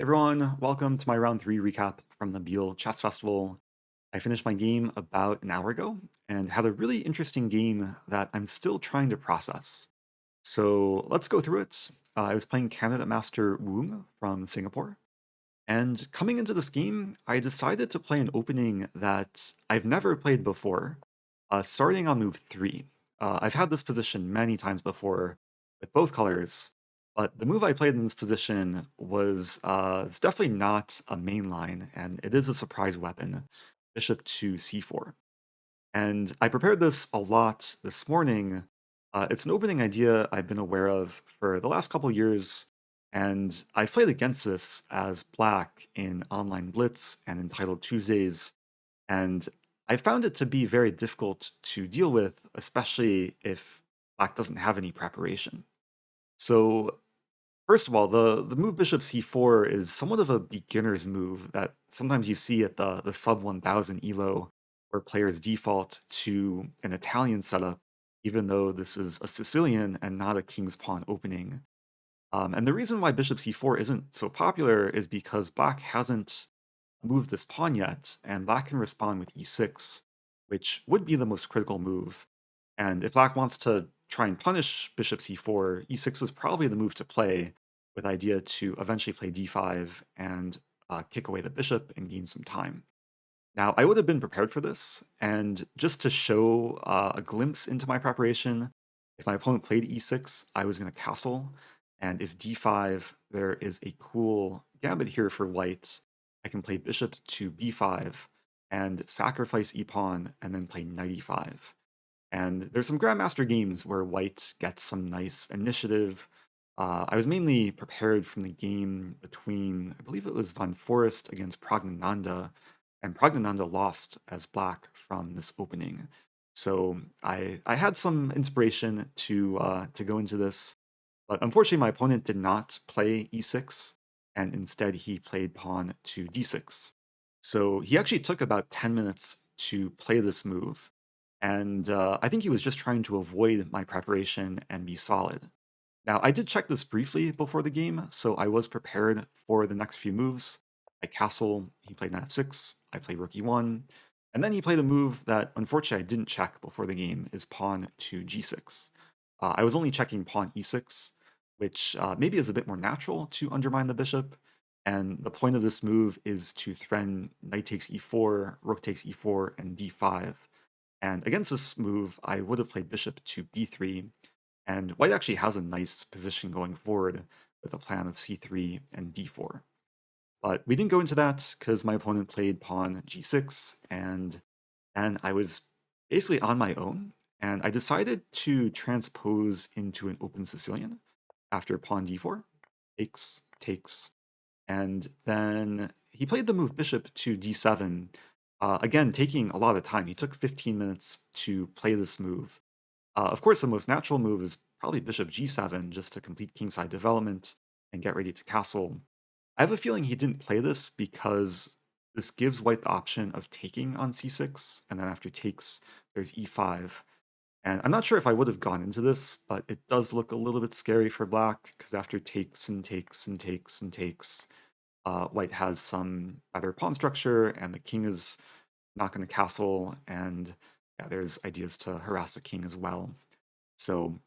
Everyone, welcome to my round 3 recap from the Biel Chess Festival. I finished my game about an hour ago and had a really interesting game that I'm still trying to process. So let's go through it. I was playing Candidate Master Woom from Singapore, and coming into this game, I decided to play an opening that I've never played before, starting on move 3. I've had this position many times before with both colors, but the move I played in this position was it's definitely not a main line, and it is a surprise weapon, bishop to c4. And I prepared this a lot this morning. It's an opening idea I've been aware of for the last couple years, and I played against this as black in Online Blitz and in Title Tuesdays, and I found it to be very difficult to deal with, especially if black doesn't have any preparation. So first of all, the move bishop c4 is somewhat of a beginner's move that sometimes you see at the sub 1000 elo, where players default to an Italian setup, even though this is a Sicilian and not a king's pawn opening. And the reason why bishop c4 isn't so popular is because black hasn't moved this pawn yet, and black can respond with e6, which would be the most critical move. And if black wants to try and punish bishop c4, e6 is probably the move to play, with idea to eventually play d5 and kick away the bishop and gain some time. Now, I would have been prepared for this, and just to show a glimpse into my preparation, if my opponent played e6, I was going to castle, and if d5, there is a cool gambit here for white. I can play bishop to b5 and sacrifice e-pawn and then play knight e5. And there's some Grandmaster games where white gets some nice initiative. I was mainly prepared from the game between, I believe it was Van Forest against Pragnananda, and Pragnananda lost as black from this opening. So I had some inspiration to go into this, but unfortunately my opponent did not play e6, and instead he played pawn to d6. So he actually took about 10 minutes to play this move, and I think he was just trying to avoid my preparation and be solid. Now, I did check this briefly before the game, so I was prepared for the next few moves. I castle, he played knight f6, I played rook e1, and then he played a move that unfortunately I didn't check before the game, is pawn to g6. I was only checking pawn e6, which maybe is a bit more natural to undermine the bishop, and the point of this move is to threaten knight takes e4, rook takes e4, and d5. And against this move, I would have played bishop to b3, and white actually has a nice position going forward with a plan of c3 and d4. But we didn't go into that because my opponent played pawn g6, and I was basically on my own, and I decided to transpose into an open Sicilian after pawn d4, takes, and then he played the move bishop to d7, again taking a lot of time. He took 15 minutes to play this move. Of course, the most natural move is probably bishop g7, just to complete kingside development and get ready to castle. I have a feeling he didn't play this because this gives white the option of taking on c6, and then after takes, there's e5. And I'm not sure if I would have gone into this, but it does look a little bit scary for black, because after takes and takes and takes and takes, white has some better pawn structure, and the king is not going to castle, and yeah, there's ideas to harass the king as well. So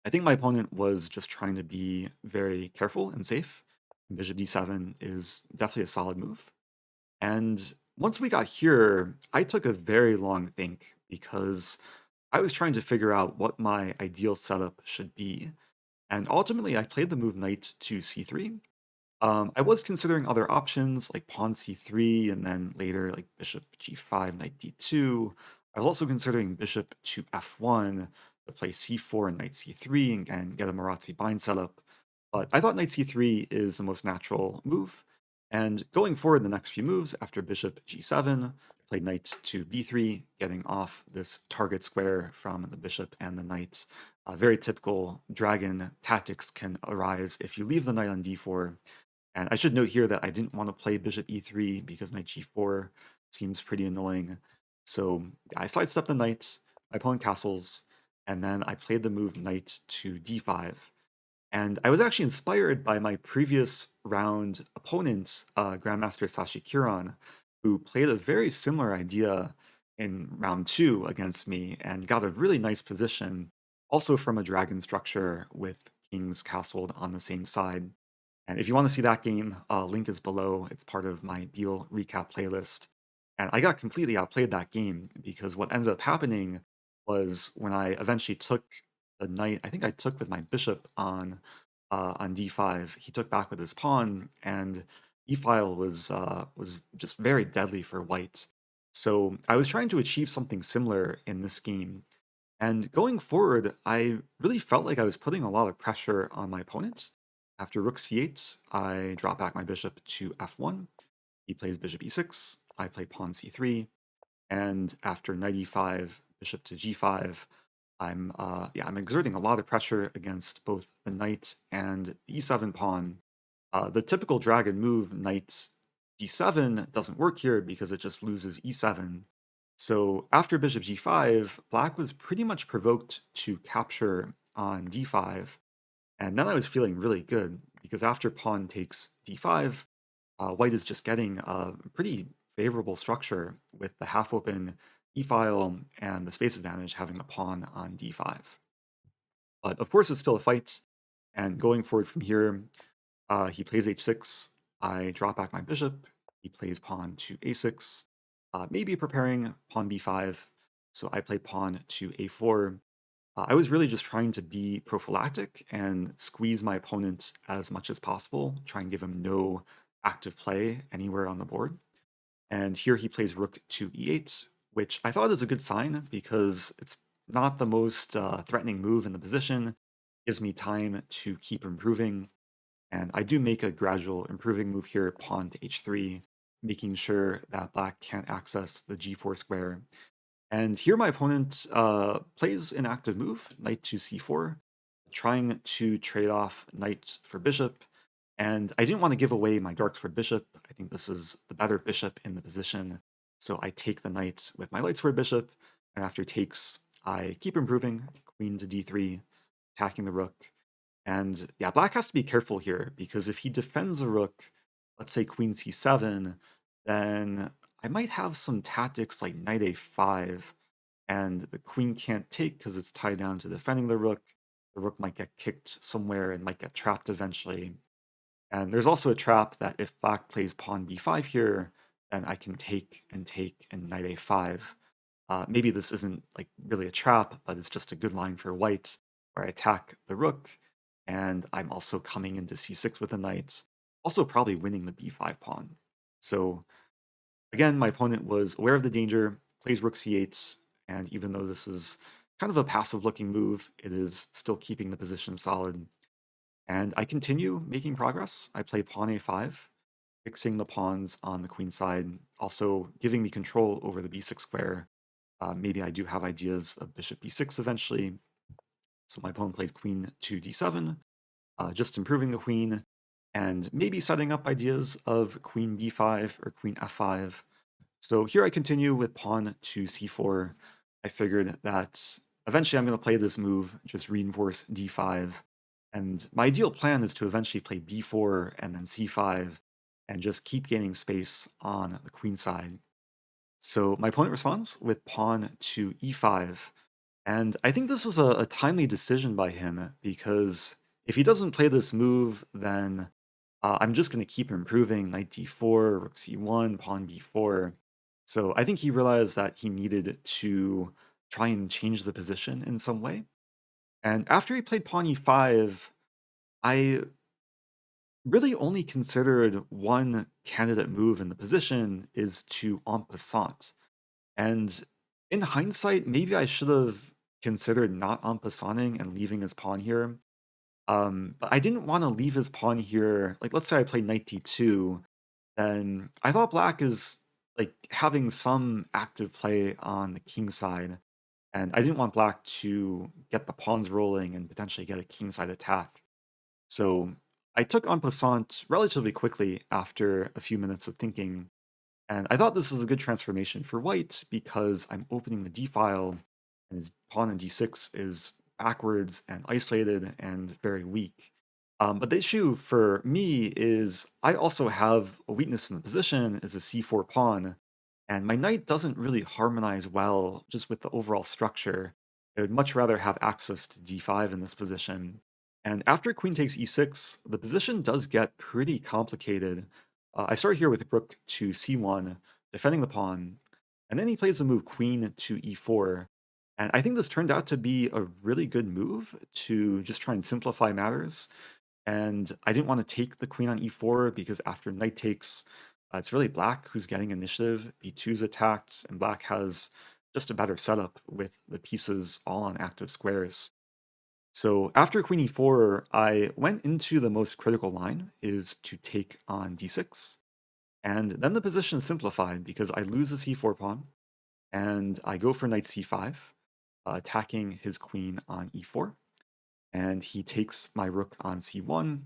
I think my opponent was just trying to be very careful and safe. Bishop d7 is definitely a solid move. And once we got here, I took a very long think because I was trying to figure out what my ideal setup should be. And ultimately, I played the move knight to c3. I was considering other options like pawn c3 and then later like bishop g5, knight d2. I was also considering bishop to f1 to play c4 and knight c3 and get a Marazzi bind setup. But I thought knight c3 is the most natural move. And going forward the next few moves after bishop g7, played knight to b3, getting off this target square from the bishop and the knight. Very typical dragon tactics can arise if you leave the knight on d4. And I should note here that I didn't want to play bishop e3 because knight g4 seems pretty annoying. So I sidestepped the knight, my opponent castles, and then I played the move knight to d5. And I was actually inspired by my previous round opponent, Grandmaster Sashi Kiran, who played a very similar idea in round two against me and got a really nice position, also from a dragon structure with kings castled on the same side. And if you want to see that game, link is below. It's part of my Biel recap playlist. And I got completely outplayed that game because what ended up happening was when I eventually took the knight, I think I took with my bishop on d5. He took back with his pawn, and e-file was just very deadly for white. So I was trying to achieve something similar in this game. And going forward, I really felt like I was putting a lot of pressure on my opponent. After rook c8, I drop back my bishop to f1. He plays bishop e6. I play pawn c3. And after knight e5, bishop to g5, I'm exerting a lot of pressure against both the knight and the e7 pawn. The typical dragon move, knight d7, doesn't work here because it just loses e7. So after bishop g5, black was pretty much provoked to capture on d5, and then I was feeling really good because after pawn takes d5, white is just getting a pretty favorable structure with the half open e-file and the space advantage having the pawn on d5. But of course, it's still a fight, and going forward from here, he plays h6. I drop back my bishop. He plays pawn to a6, maybe preparing pawn b5. So I play pawn to a4. I was really just trying to be prophylactic and squeeze my opponent as much as possible, try and give him no active play anywhere on the board. And here he plays rook to e8, which I thought is a good sign because it's not the most threatening move in the position. Gives me time to keep improving. And I do make a gradual improving move here, pawn to h3, making sure that black can't access the g4 square. And here my opponent plays an active move, knight to c4, trying to trade off knight for bishop. And I didn't want to give away my darks for bishop. I think this is the better bishop in the position. So I take the knight with my lights for bishop. And after takes, I keep improving, queen to d3, attacking the rook. And yeah, black has to be careful here because if he defends a rook, let's say queen c7, then I might have some tactics like knight a5, and the queen can't take because it's tied down to defending the rook. The rook might get kicked somewhere and might get trapped eventually. And there's also a trap that if black plays pawn b5 here, then I can take and knight a5. Maybe this isn't like really a trap, but it's just a good line for white where I attack the rook, and I'm also coming into c6 with the knight, also probably winning the b5 pawn. So again, my opponent was aware of the danger, plays rook c8, and even though this is kind of a passive-looking move, it is still keeping the position solid. And I continue making progress. I play pawn a5, fixing the pawns on the queen side, also giving me control over the b6 square. Maybe I do have ideas of bishop b6 eventually. So my opponent plays queen to d7, just improving the queen, and maybe setting up ideas of queen b5 or queen f5. So here I continue with pawn to c4. I figured that eventually I'm going to play this move, just reinforce d5. And my ideal plan is to eventually play b4 and then c5 and just keep gaining space on the queen side. So my opponent responds with pawn to e5. And I think this is a timely decision by him because if he doesn't play this move, then I'm just going to keep improving knight d4, rook c1, pawn b4. So I think he realized that he needed to try and change the position in some way. And after he played pawn e5, I really only considered one candidate move in the position is to en passant. And in hindsight, maybe I should have considered not en passanting and leaving his pawn here. But I didn't want to leave his pawn here. Like, let's say I play knight d2, then I thought black is like having some active play on the king side. And I didn't want black to get the pawns rolling and potentially get a kingside attack. So I took en passant relatively quickly after a few minutes of thinking, and I thought this is a good transformation for white because I'm opening the d file, and his pawn in d6 is backwards and isolated and very weak. But the issue for me is I also have a weakness in the position as a c4 pawn, and my knight doesn't really harmonize well just with the overall structure. I would much rather have access to d5 in this position. And after queen takes e6, the position does get pretty complicated. I start here with rook to c1, defending the pawn, and then he plays the move queen to e4. And I think this turned out to be a really good move to just try and simplify matters. And I didn't want to take the queen on e4 because after knight takes, it's really black who's getting initiative. b2 is attacked, and black has just a better setup with the pieces all on active squares. So after queen e4, I went into the most critical line, is to take on d6. And then the position is simplified because I lose the c4 pawn, and I go for knight c5, attacking his queen on e4. And he takes my rook on c1,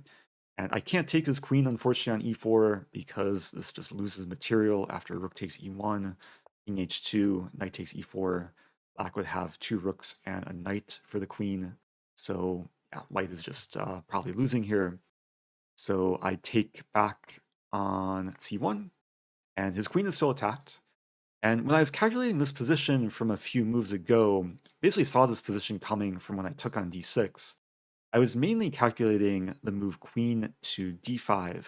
and I can't take his queen, unfortunately, on e4 because this just loses material after rook takes e1, king h2, knight takes e4. Black would have two rooks and a knight for the queen. So yeah, white is just probably losing here. So I take back on c1, and his queen is still attacked. And when I was calculating this position from a few moves ago, basically saw this position coming from when I took on d6. I was mainly calculating the move queen to d5,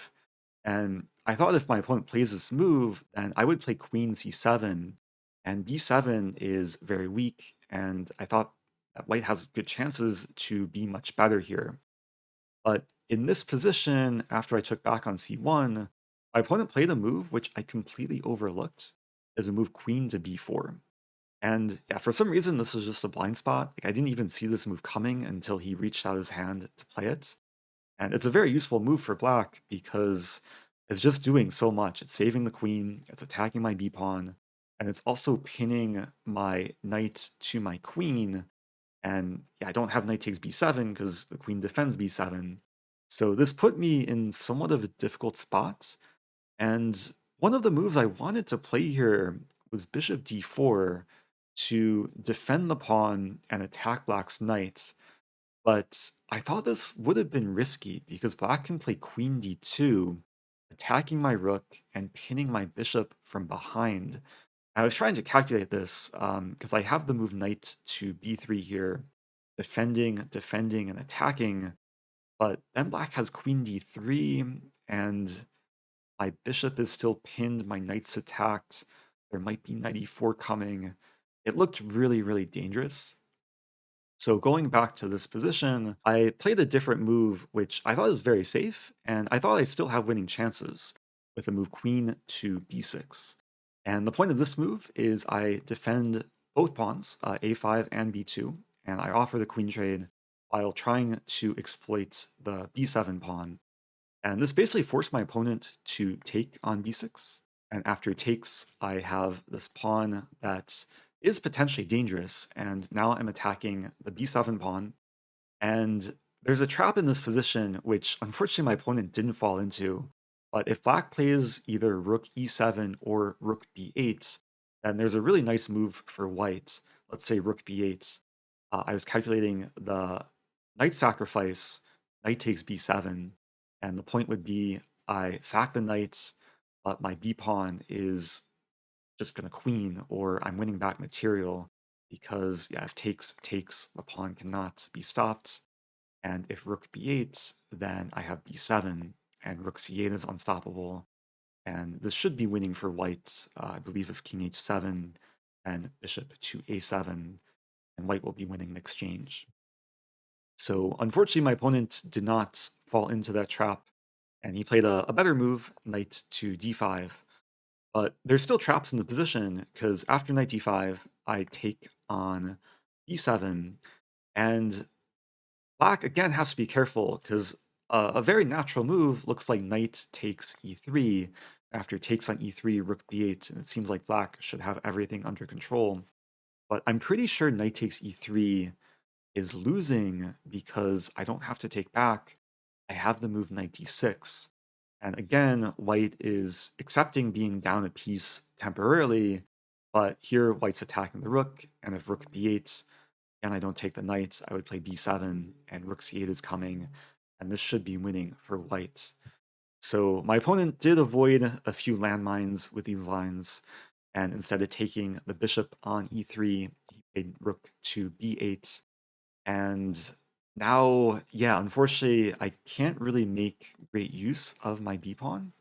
and I thought if my opponent plays this move, then I would play queen c7, and b7 is very weak, and I thought that white has good chances to be much better here. But in this position, after I took back on c1, my opponent played a move which I completely overlooked as a move queen to b4. And yeah, for some reason, this is just a blind spot. Like I didn't even see this move coming until he reached out his hand to play it. And it's a very useful move for black because it's just doing so much. It's saving the queen, it's attacking my b pawn, and it's also pinning my knight to my queen. And yeah, I don't have knight takes b7 because the queen defends b7. So this put me in somewhat of a difficult spot. And one of the moves I wanted to play here was bishop d4 to defend the pawn and attack black's knight. But I thought this would have been risky because black can play queen d2, attacking my rook and pinning my bishop from behind. I was trying to calculate this because I have the move knight to b3 here, defending, and attacking. But then black has queen d3, and my bishop is still pinned, my knight's attacked. There might be knight e4 coming. It looked really, really dangerous. So going back to this position, I played a different move, which I thought was very safe, and I thought I still have winning chances with the move queen to b6. And the point of this move is I defend both pawns, a5 and b2, and I offer the queen trade while trying to exploit the b7 pawn. And this basically forced my opponent to take on b6. And after takes, I have this pawn that is potentially dangerous. And now I'm attacking the b7 pawn. And there's a trap in this position, which unfortunately my opponent didn't fall into. But if black plays either rook e7 or rook b8, then there's a really nice move for white. Let's say rook b8. I was calculating the knight sacrifice, knight takes b7, and the point would be I sack the knight, but my b pawn is just going to queen, or I'm winning back material because yeah, if takes, the pawn cannot be stopped. And if rook b8, then I have b7, and rook c8 is unstoppable. And this should be winning for white, I believe, if king h7 and bishop to a7, and white will be winning in exchange. So unfortunately, my opponent did not fall into that trap, and he played a better move, knight to d5. But there's still traps in the position, because after knight d5, I take on e7, and black again has to be careful, because a very natural move looks like knight takes e3. After takes on e3, rook b8, and it seems like black should have everything under control. But I'm pretty sure knight takes e3 is losing because I don't have to take back. I have the move knight d6. And again, white is accepting being down a piece temporarily, but here white's attacking the rook, and if rook b8 and I don't take the knight, I would play b7, and rook c8 is coming, and this should be winning for white. So my opponent did avoid a few landmines with these lines, and instead of taking the bishop on e3, he played rook to b8. And now, yeah, unfortunately, I can't really make great use of my b-pawn.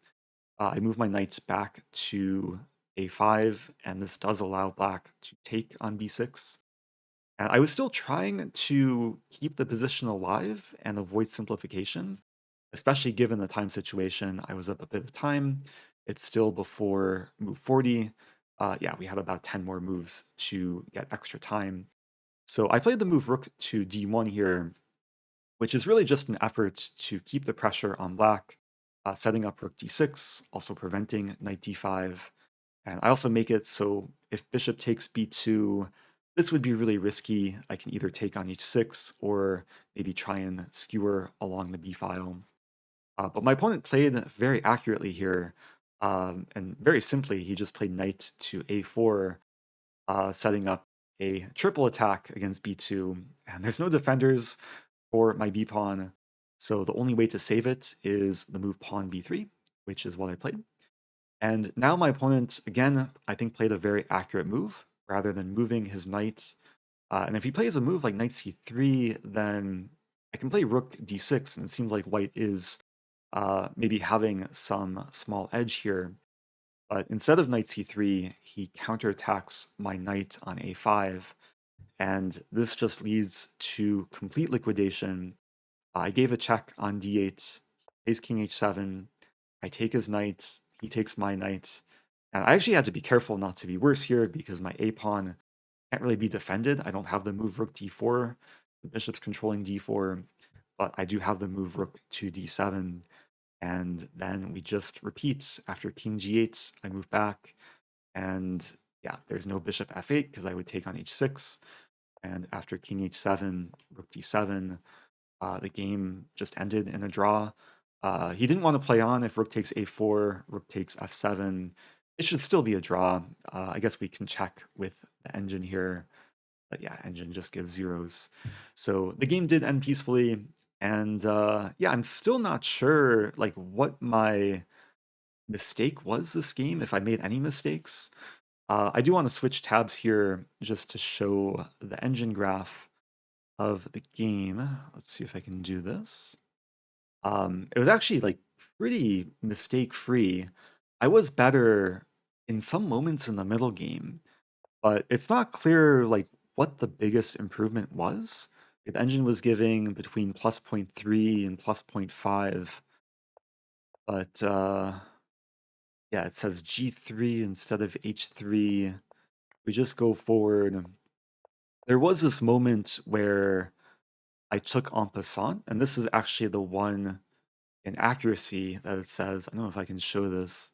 I move my knight back to a5, and this does allow black to take on b6. And I was still trying to keep the position alive and avoid simplification, especially given the time situation. I was up a bit of time. It's still before move 40. Yeah, we had about 10 more moves to get extra time. So I played the move rook to d1 here, which is really just an effort to keep the pressure on black, setting up rook d6, also preventing knight d5. And I also make it so if bishop takes b2, this would be really risky. I can either take on h6 or maybe try and skewer along the b file. But my opponent played very accurately here, and very simply, he just played knight to a4, setting up a triple attack against b2. And there's no defenders for my b pawn, so the only way to save it is the move pawn b3, which is what I played. And now my opponent, again, I think played a very accurate move rather than moving his knight. And if he plays a move like knight c3, then I can play rook d6, and it seems like white is maybe having some small edge here. But instead of knight c3, he counterattacks my knight on a5, and this just leads to complete liquidation. I gave a check on d8, plays king h7, I take his knight, he takes my knight, and I actually had to be careful not to be worse here because my a-pawn can't really be defended. I don't have the move rook d4, the bishop's controlling d4, but I do have the move rook to d7, and then we just repeat. After king g8, I move back, and yeah, there's no bishop f8 because I would take on h6, and after king h7, rook d7, the game just ended in a draw. He didn't want to play on if rook takes a4, rook takes f7. It should still be a draw. I guess we can check with the engine here. But yeah, engine just gives zeros. So the game did end peacefully. And yeah, I'm still not sure like what my mistake was this game, if I made any mistakes. I do want to switch tabs here just to show the engine graph of the game. Let's see if I can do this. It was actually like pretty mistake free. I was better in some moments in the middle game, but it's not clear like what the biggest improvement was. The engine was giving between plus 0.3 and plus 0.5, but yeah, it says G3 instead of H3. We just go forward. There was this moment where I took en passant, and this is actually the one inaccuracy that it says. I don't know if I can show this.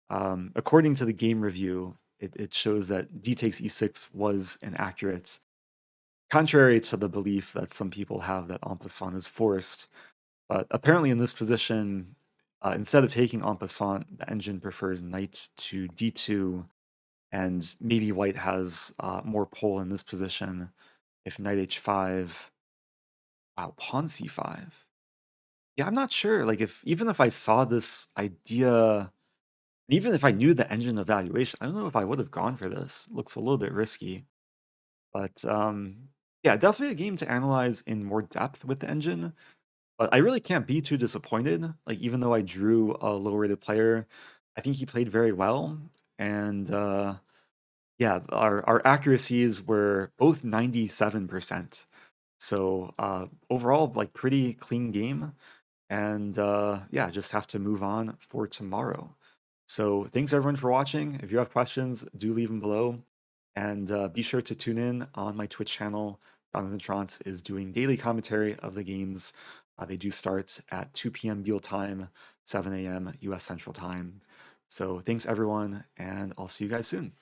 According to the game review, it shows that d takes e6 was inaccurate, contrary to the belief that some people have that en passant is forced. But apparently in this position, instead of taking en passant, the engine prefers knight to d2, and maybe white has more pull in this position if knight h5. Wow, pawn c5. Yeah, I'm not sure. Like, if even if I saw this idea, even if I knew the engine evaluation, I don't know if I would have gone for this. Looks a little bit risky, but yeah, definitely a game to analyze in more depth with the engine. But I really can't be too disappointed. Like, even though I drew a low-rated player, I think he played very well, and yeah, our accuracies were both 97%. So overall, like pretty clean game. And yeah, just have to move on for tomorrow. So thanks everyone for watching. If you have questions, do leave them below. And be sure to tune in on my Twitch channel. Jonathan Trance is doing daily commentary of the games. They do start at 2 p.m. Biel time, 7 a.m. US Central Time. So thanks everyone, and I'll see you guys soon.